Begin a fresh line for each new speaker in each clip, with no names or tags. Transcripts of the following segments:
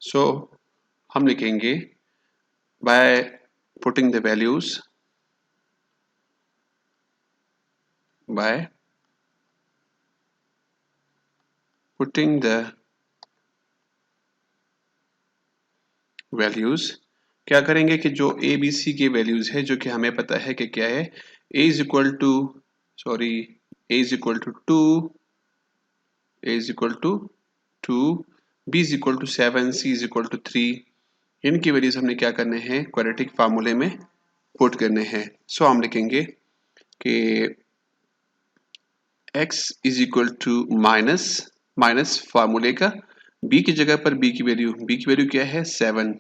सो हम लिखेंगे by putting the values by putting the values, क्या करेंगे कि जो ए बी सी के वैल्यूज है जो कि हमें पता है कि क्या है, a is equal to a is equal to 2, a is equal to 2, b is equal to 7, c is equal to 3, इनकी वैल्यूज हमने क्या करने हैं, क्वाड्रेटिक फार्मूले में पुट करने हैं। सो हम लिखेंगे कि x is equal to minus फार्मूले का b की जगह पर b की वैल्यू क्या है 7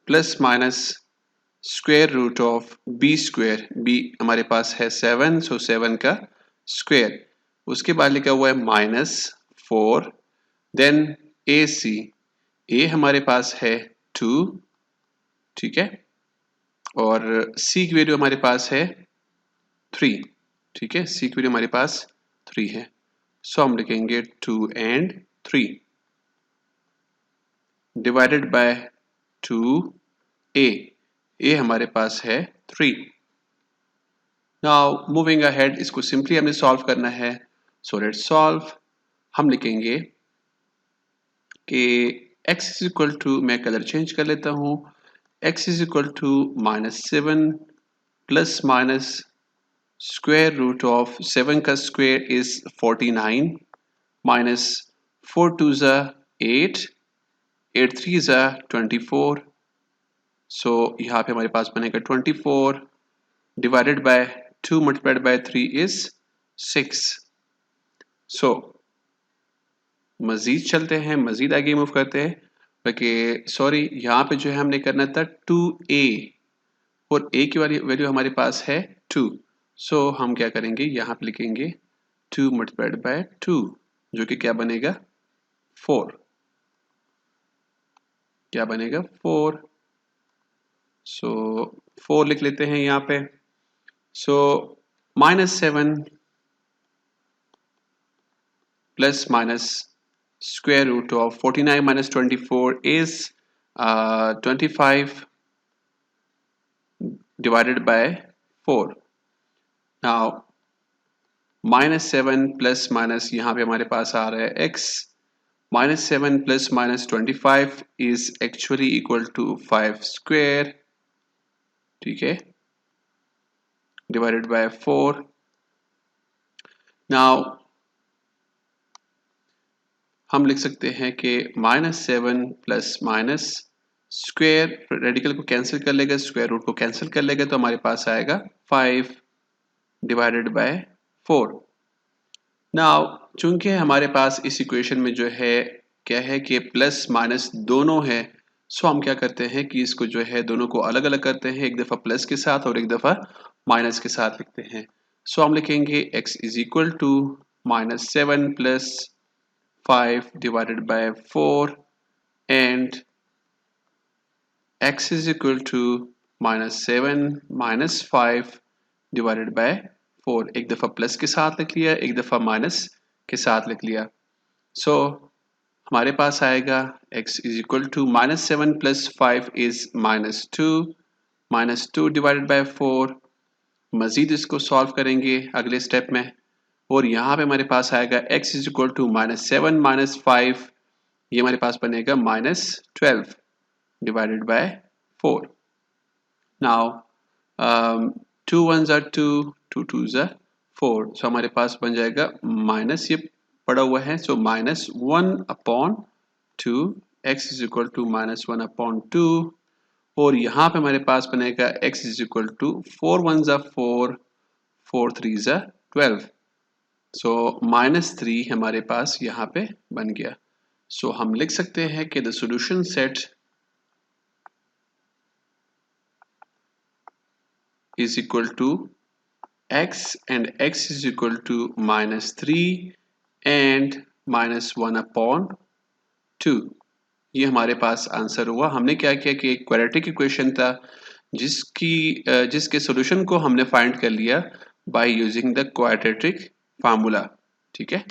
plus minus square root of b square, b हमारे पास है 7, सो 7 का स्क्वायर, उसके बाद लिखा हुआ है -4, देन a हमारे पास है 2, ठीक है, और c की वैल्यू हमारे पास है 3, ठीक है, c की वैल्यू हमारे पास 3 है। सो हम लिखेंगे 2 and 3 डिवाइडेड बाय 2a हमारे पास है 3। नाउ मूविंग अहेड, इसको सिंपली हमने सॉल्व करना है। So let's solve. हम लिखेंगे कि x इज इक्वल टू, मैं कलर चेंज कर लेता हूं, x is equal to -7 plus minus square root of 7 का स्क्वायर इज 49 माइनस 4 2 ज़ा 8, 8 3 ज़ा 24, सो यहाँ पे हमारे पास बनेगा 24 divided by 2 multiplied by 3 is 6। सो मजीद चलते हैं, मजीद आगे मूव करते हैं, बल्कि यहाँ पे जो है हमने करना था 2a, और a की वाली वैल्यू हमारे पास है 2, सो हम क्या करेंगे, यहाँ पे लिखेंगे 2 मल्टीप्लाइड बाय 2 जो कि क्या बनेगा 4, क्या बनेगा 4, सो 4 लिख लेते हैं यहाँ पे। सो -7 plus minus square root of 49 minus 24 is 25 divided by 4. Now -7 plus minus यहाँ पे हमारे पास आ रहा है x, -7 plus minus 25 is actually equal to 5 square, ठीक है, divided by 4. Now हम लिख सकते हैं कि -7 प्लस माइनस स्क्वायर रेडिकल को कैंसिल कर लेगा, स्क्वायर रूट को कैंसिल कर लेगा, तो हमारे पास आएगा 5 डिवाइडेड बाय 4। नाउ चूंकि हमारे पास इस इक्वेशन में जो है क्या है कि प्लस माइनस दोनों है, सो हम क्या करते हैं कि इसको जो है दोनों को अलग अलग करते हैं, एक दफ़ा प्लस के साथ और एक दफ़ा माइनस के साथ लिखते हैं। सो हम लिखेंगे x is equal to -7 plus 5 divided by 4 and x is equal to -7 minus 5 divided by 4, एक दफ़ा प्लस के साथ लिख लिया, एक दफ़ा माइनस के साथ लिख लिया। सो हमारे पास आएगा x is equal to -7 plus 5 is -2 divided by 4। मज़ीद इसको सॉल्व करेंगे अगले स्टेप में, और यहाँ पे हमारे पास आएगा x is equal to -7 minus 5, ये हमारे पास बनेगा -12 divided by 4। Now 2 1 are 2, 2 2 are 4, so हमारे पास बन जाएगा माइनस, ये पड़ा हुआ है, so -1/2, x is equal to -1/2, और यहाँ पे हमारे पास बनेगा x is equal to 4 1 are 4, 4 3 are 12, so -3 हमारे पास यहाँ पे बन गया। सो हम लिख सकते हैं कि the solution set is equal to x and x is equal to -3 and -1/2। ये हमारे पास आंसर हुआ। हमने क्या किया कि एक क्वाड्रेटिक इक्वेशन था जिसके सॉल्यूशन को हमने फाइंड कर लिया by using the quadratic formula, ठीक है।